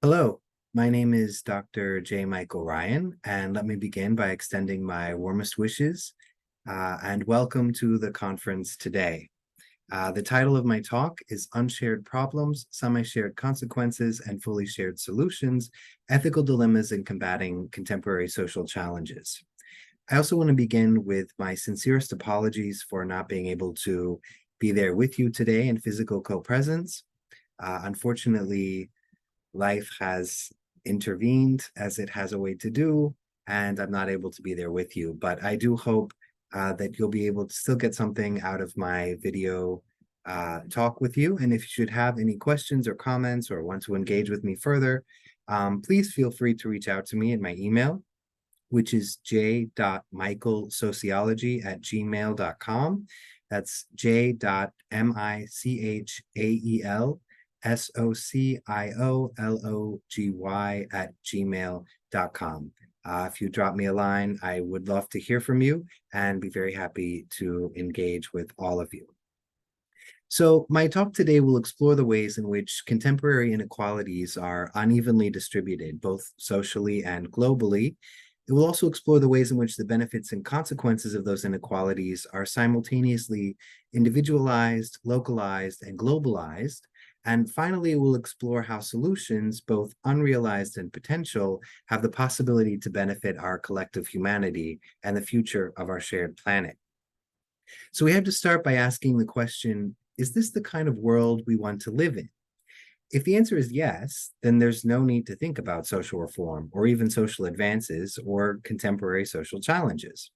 Hello, my name is Dr. J. Michael Ryan, and let me begin by extending my warmest wishes and welcome to the conference today. The title of my talk is Unshared Problems, Semi-Shared Consequences, and Fully Shared Solutions, Ethical Dilemmas in Combating Contemporary Social Challenges. I also want to begin with my sincerest apologies for not being able to be there with you today in physical co-presence. Unfortunately, life has intervened as it has a way to do, and I'm not able to be there with you. But I do hope that you'll be able to still get something out of my video talk with you. And if you should have any questions or comments or want to engage with me further, please feel free to reach out to me in my email, which is j.michaelsociology@gmail.com. That's j.michaelsociology@gmail.com. If you drop me a line, I would love to hear from you and be very happy to engage with all of you. So my talk today will explore the ways in which contemporary inequalities are unevenly distributed, both socially and globally. It will also explore the ways in which the benefits and consequences of those inequalities are simultaneously individualized, localized, and globalized. And finally, we'll explore how solutions, both unrealized and potential, have the possibility to benefit our collective humanity and the future of our shared planet. So we have to start by asking the question, is this the kind of world we want to live in? If the answer is yes, then there's no need to think about social reform or even social advances or contemporary social challenges.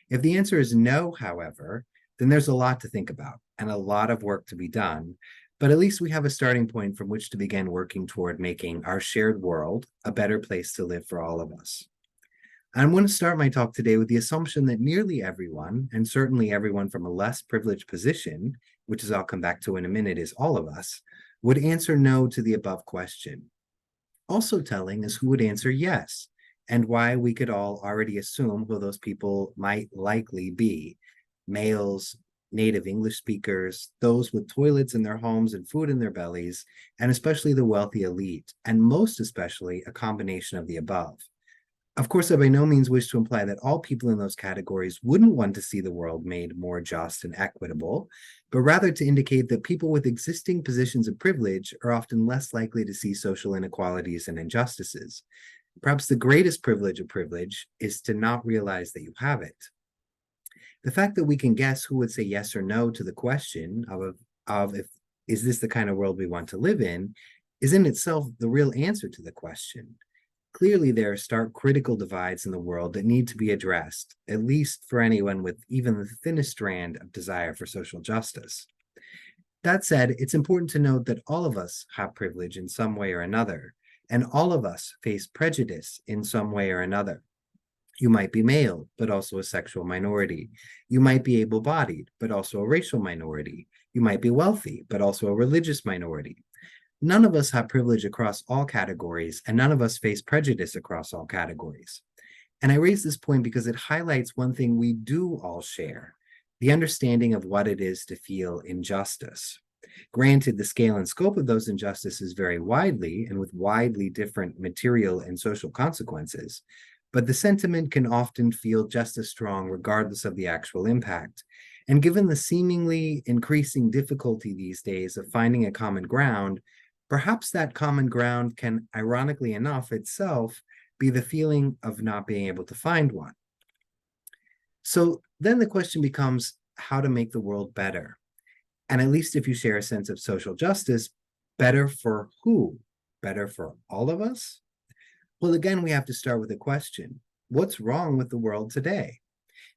If the answer is no, however, then there's a lot to think about and a lot of work to be done, but at least we have a starting point from which to begin working toward making our shared world a better place to live for all of us. I'm going to start my talk today with the assumption that nearly everyone, and certainly everyone from a less privileged position, which is I'll come back to in a minute, is all of us, would answer no to the above question. Also telling is who would answer yes, and why we could all already assume who those people might likely be. Males, native English speakers, those with toilets in their homes and food in their bellies, and especially the wealthy elite, and most especially a combination of the above. Of course, I by no means wish to imply that all people in those categories wouldn't want to see the world made more just and equitable, but rather to indicate that people with existing positions of privilege are often less likely to see social inequalities and injustices. Perhaps the greatest privilege of privilege is to not realize that you have it. The fact that we can guess who would say yes or no to the question of if is this the kind of world we want to live in is in itself the real answer to the question. Clearly, there are stark critical divides in the world that need to be addressed, at least for anyone with even the thinnest strand of desire for social justice. That said, it's important to note that all of us have privilege in some way or another, and all of us face prejudice in some way or another. You might be male, but also a sexual minority. You might be able-bodied, but also a racial minority. You might be wealthy, but also a religious minority. None of us have privilege across all categories, and none of us face prejudice across all categories. And I raise this point because it highlights one thing we do all share, the understanding of what it is to feel injustice. Granted, the scale and scope of those injustices vary widely and with widely different material and social consequences, but the sentiment can often feel just as strong regardless of the actual impact. And given the seemingly increasing difficulty these days of finding a common ground, perhaps that common ground can, ironically enough, itself be the feeling of not being able to find one. So then the question becomes how to make the world better. And at least if you share a sense of social justice, better for who? Better for all of us? Well, again, we have to start with a question. What's wrong with the world today?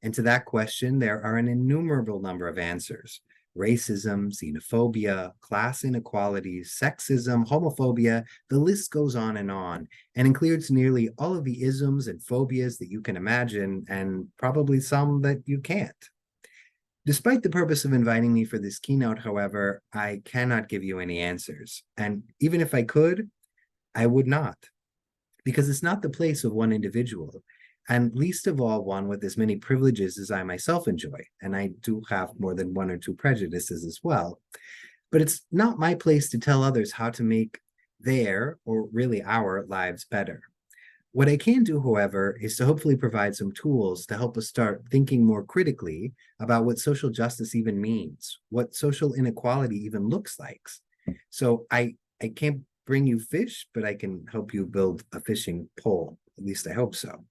And to that question, there are an innumerable number of answers. Racism, xenophobia, class inequalities, sexism, homophobia, the list goes on and includes nearly all of the isms and phobias that you can imagine, and probably some that you can't. Despite the purpose of inviting me for this keynote, however, I cannot give you any answers. And even if I could, I would not, because it's not the place of one individual, and least of all one with as many privileges as I myself enjoy, and I do have more than one or two prejudices as well. But it's not my place to tell others how to make their, or really our, lives better. What I can do, however, is to hopefully provide some tools to help us start thinking more critically about what social justice even means, what social inequality even looks like. So I can't bring you fish, but I can help you build a fishing pole. At least I hope so.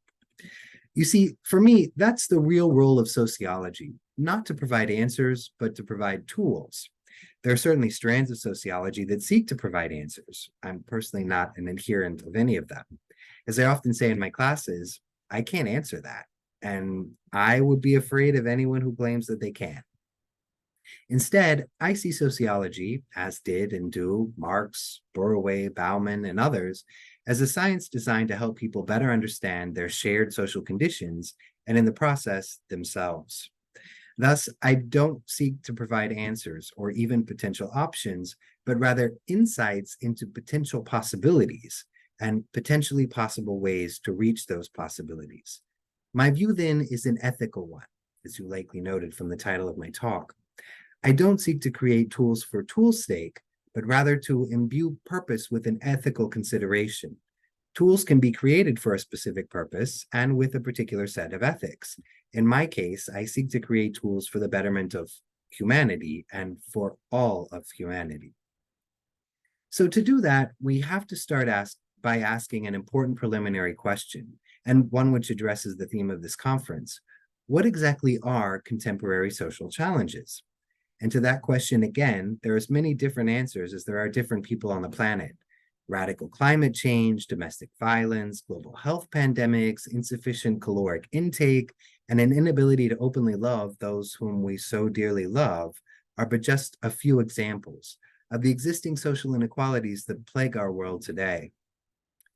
You see, for me, that's the real role of sociology, not to provide answers, but to provide tools. There are certainly strands of sociology that seek to provide answers. I'm personally not an adherent of any of them. As I often say in my classes, I can't answer that. And I would be afraid of anyone who claims that they can. Instead, I see sociology, as did and do Marx, Borroway, Bauman, and others, as a science designed to help people better understand their shared social conditions and, in the process, themselves. Thus, I don't seek to provide answers or even potential options, but rather insights into potential possibilities and potentially possible ways to reach those possibilities. My view then is an ethical one, as you likely noted from the title of my talk. I don't seek to create tools for tools' sake, but rather to imbue purpose with an ethical consideration. Tools can be created for a specific purpose and with a particular set of ethics. In my case, I seek to create tools for the betterment of humanity and for all of humanity. So to do that, we have to start by asking an important preliminary question, and one which addresses the theme of this conference. What exactly are contemporary social challenges? And to that question, again, there are as many different answers as there are different people on the planet. Radical climate change, domestic violence, global health pandemics, insufficient caloric intake, and an inability to openly love those whom we so dearly love are but just a few examples of the existing social inequalities that plague our world today.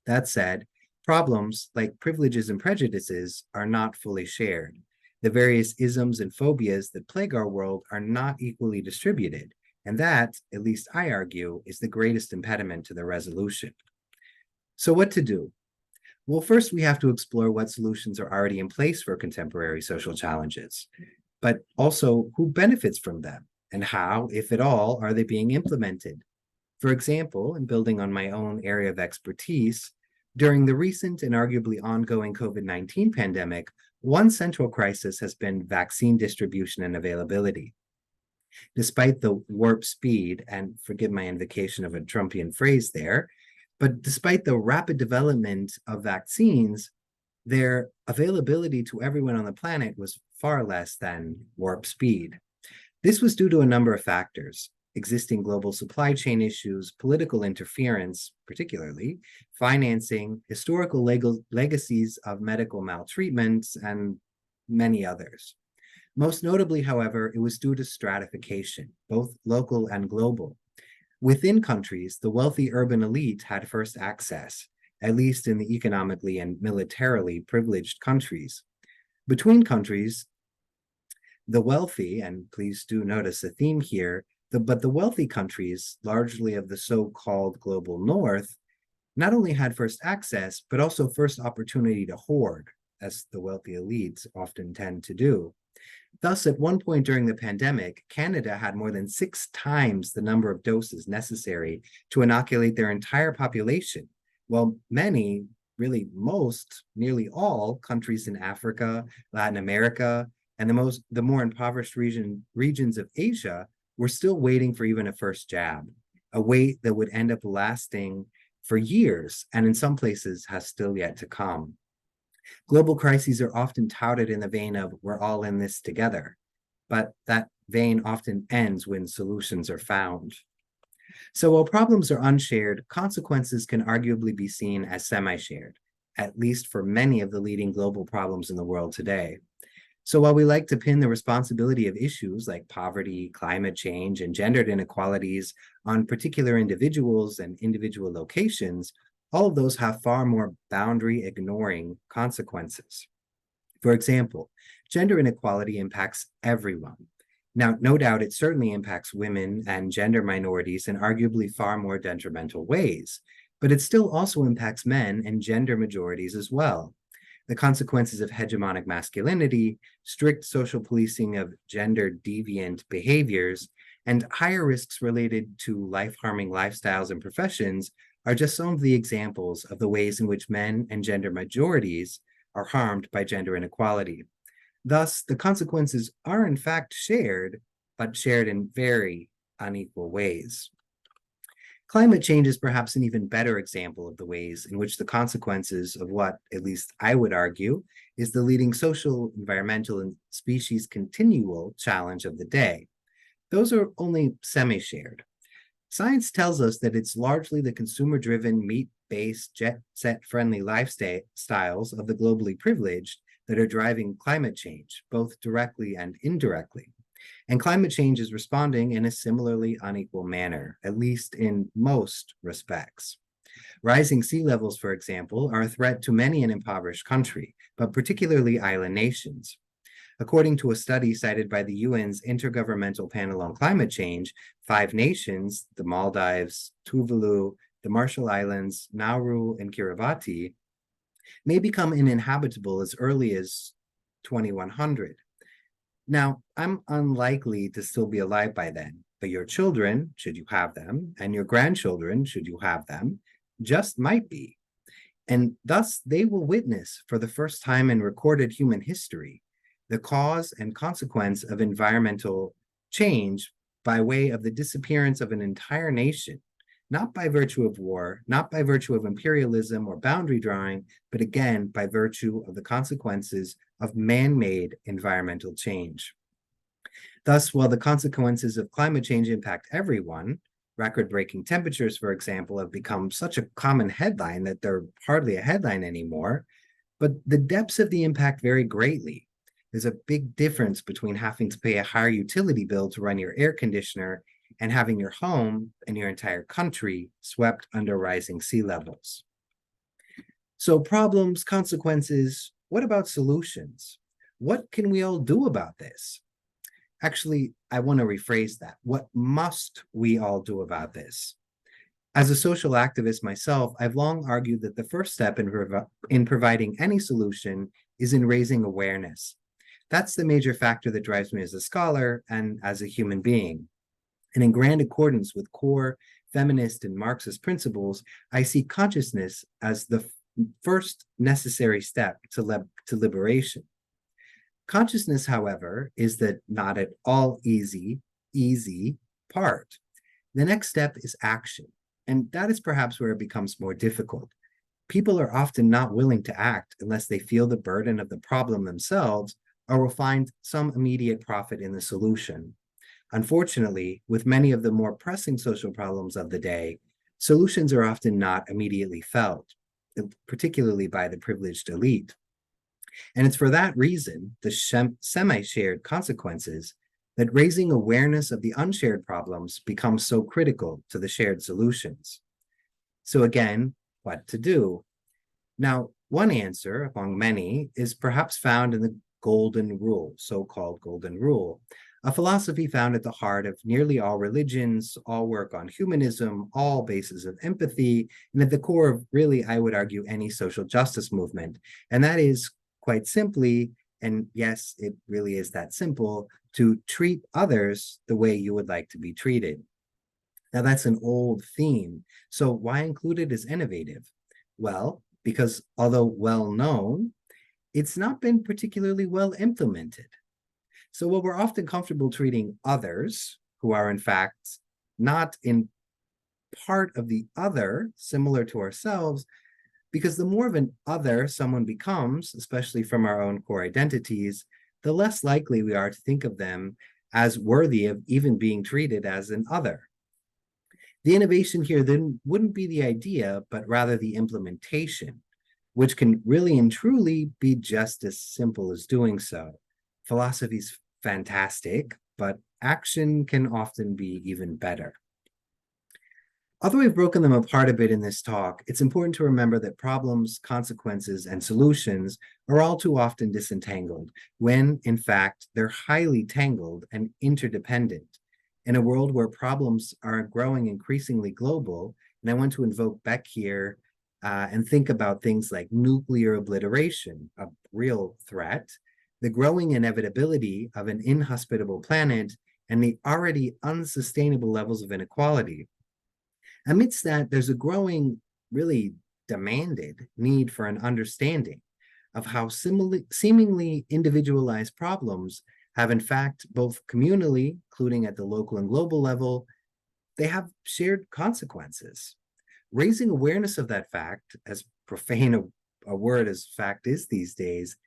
That said, problems like privileges and prejudices are not fully shared. The various isms and phobias that plague our world are not equally distributed, and that, at least I argue, is the greatest impediment to their resolution. So what to do? Well, first we have to explore what solutions are already in place for contemporary social challenges, but also who benefits from them and how, if at all, are they being implemented? For example, in building on my own area of expertise, during the recent and arguably ongoing COVID-19 pandemic, one central crisis has been vaccine distribution and availability. Despite the warp speed, and forgive my invocation of a Trumpian phrase there, but despite the rapid development of vaccines, their availability to everyone on the planet was far less than warp speed. This was due to a number of factors: existing global supply chain issues, political interference, particularly, financing, historical legacies of medical maltreatments, and many others. Most notably, however, it was due to stratification, both local and global. Within countries, the wealthy urban elite had first access, at least in the economically and militarily privileged countries. Between countries, the wealthy, and please do notice a theme here, but the wealthy countries, largely of the so-called global north, not only had first access, but also first opportunity to hoard, as the wealthy elites often tend to do. Thus, at one point during the pandemic, Canada had more than 6 times the number of doses necessary to inoculate their entire population, while many, really most, nearly all countries in Africa, Latin America, and the more impoverished regions of Asia were still waiting for even a first jab, a wait that would end up lasting for years, and in some places has still yet to come. Global crises are often touted in the vein of "we're all in this together," but that vein often ends when solutions are found. So while problems are unshared, consequences can arguably be seen as semi-shared, at least for many of the leading global problems in the world today. So while we like to pin the responsibility of issues like poverty, climate change, and gendered inequalities on particular individuals and individual locations, all of those have far more boundary-ignoring consequences. For example, gender inequality impacts everyone. Now, no doubt it certainly impacts women and gender minorities in arguably far more detrimental ways, but it still also impacts men and gender majorities as well. The consequences of hegemonic masculinity, strict social policing of gender deviant behaviors, and higher risks related to life-harming lifestyles and professions are just some of the examples of the ways in which men and gender majorities are harmed by gender inequality. Thus, the consequences are in fact shared, but shared in very unequal ways. Climate change is perhaps an even better example of the ways in which the consequences of what, at least I would argue, is the leading social, environmental, and species continual challenge of the day. Those are only semi-shared. Science tells us that it's largely the consumer-driven, meat-based, jet-set-friendly lifestyles of the globally privileged that are driving climate change, both directly and indirectly. And climate change is responding in a similarly unequal manner, at least in most respects. Rising sea levels, for example, are a threat to many an impoverished country, but particularly island nations. According to a study cited by the UN's Intergovernmental Panel on Climate Change, 5 nations, the Maldives, Tuvalu, the Marshall Islands, Nauru, and Kiribati, may become uninhabitable as early as 2100. Now, I'm unlikely to still be alive by then, but your children, should you have them, and your grandchildren, should you have them, just might be. And thus, they will witness for the first time in recorded human history the cause and consequence of environmental change by way of the disappearance of an entire nation, not by virtue of war, not by virtue of imperialism or boundary drawing, but again, by virtue of the consequences of man-made environmental change. Thus, while the consequences of climate change impact everyone, record-breaking temperatures, for example, have become such a common headline that they're hardly a headline anymore, but the depths of the impact vary greatly. There's a big difference between having to pay a higher utility bill to run your air conditioner and having your home and your entire country swept under rising sea levels. So problems, consequences, what about solutions? What can we all do about this? Actually, I want to rephrase that. What must we all do about this? As a social activist myself, I've long argued that the first step in providing any solution is in raising awareness. That's the major factor that drives me as a scholar and as a human being. And in grand accordance with core feminist and Marxist principles, I see consciousness as the first necessary step to liberation. Consciousness, however, is the not at all easy part. The next step is action, and that is perhaps where it becomes more difficult. People are often not willing to act unless they feel the burden of the problem themselves or will find some immediate profit in the solution. Unfortunately, with many of the more pressing social problems of the day, solutions are often not immediately felt, particularly by the privileged elite. And it's for that reason, the semi-shared consequences, that raising awareness of the unshared problems becomes so critical to the shared solutions. So again, what to do? Now, one answer among many is perhaps found in the golden rule, so-called golden rule, a philosophy found at the heart of nearly all religions, all work on humanism, all bases of empathy, and at the core of really, I would argue, any social justice movement. And that is quite simply, and yes, it really is that simple, to treat others the way you would like to be treated. Now, that's an old theme. So why include it as innovative? Well, because although well known, it's not been particularly well implemented. So while we're often comfortable treating others, who are in fact not in part of the other, similar to ourselves, because the more of an other someone becomes, especially from our own core identities, the less likely we are to think of them as worthy of even being treated as an other. The innovation here then wouldn't be the idea, but rather the implementation, which can really and truly be just as simple as doing so. Philosophy's fantastic, but action can often be even better. Although we've broken them apart a bit in this talk, it's important to remember that problems, consequences, and solutions are all too often disentangled, when, in fact, they're highly tangled and interdependent. In a world where problems are growing increasingly global, and I want to invoke Beck here and think about things like nuclear obliteration, a real threat, the growing inevitability of an inhospitable planet, and the already unsustainable levels of inequality. Amidst that, there's a growing, really demanded need for an understanding of how seemingly individualized problems have, in fact, both communally, including at the local and global level, they have shared consequences. Raising awareness of that fact, as profane a word as fact is these days,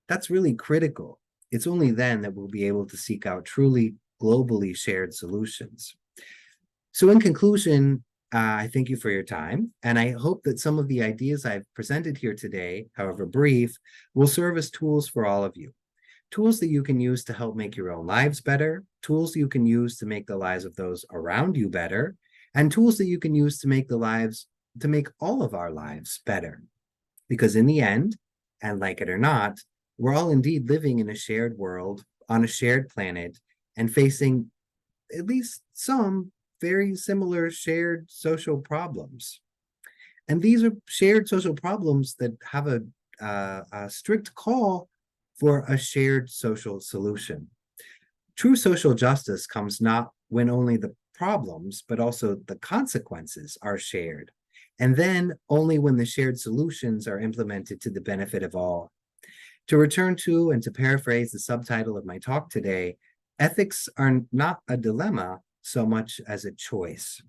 that's really critical. It's only then that we'll be able to seek out truly globally shared solutions. So, in conclusion, I thank you for your time, and I hope that some of the ideas I've presented here today, however brief, will serve as tools for all of you. Tools that you can use to help make your own lives better, tools you can use to make the lives of those around you better, and tools that you can use to make all of our lives better. Because in the end, and like it or not, we're all indeed living in a shared world, on a shared planet, and facing at least some very similar shared social problems. And these are shared social problems that have a strict call for a shared social solution. True social justice comes not when only the problems, but also the consequences are shared, and then only when the shared solutions are implemented to the benefit of all. To return to and to paraphrase the subtitle of my talk today, ethics are not a dilemma so much as a choice.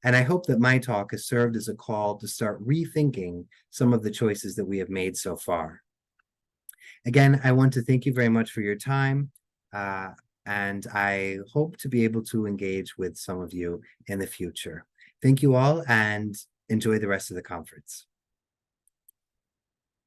And I hope that my talk has served as a call to start rethinking some of the choices that we have made so far. Again, I want to thank you very much for your time, and I hope to be able to engage with some of you in the future. Thank you all, and enjoy the rest of the conference.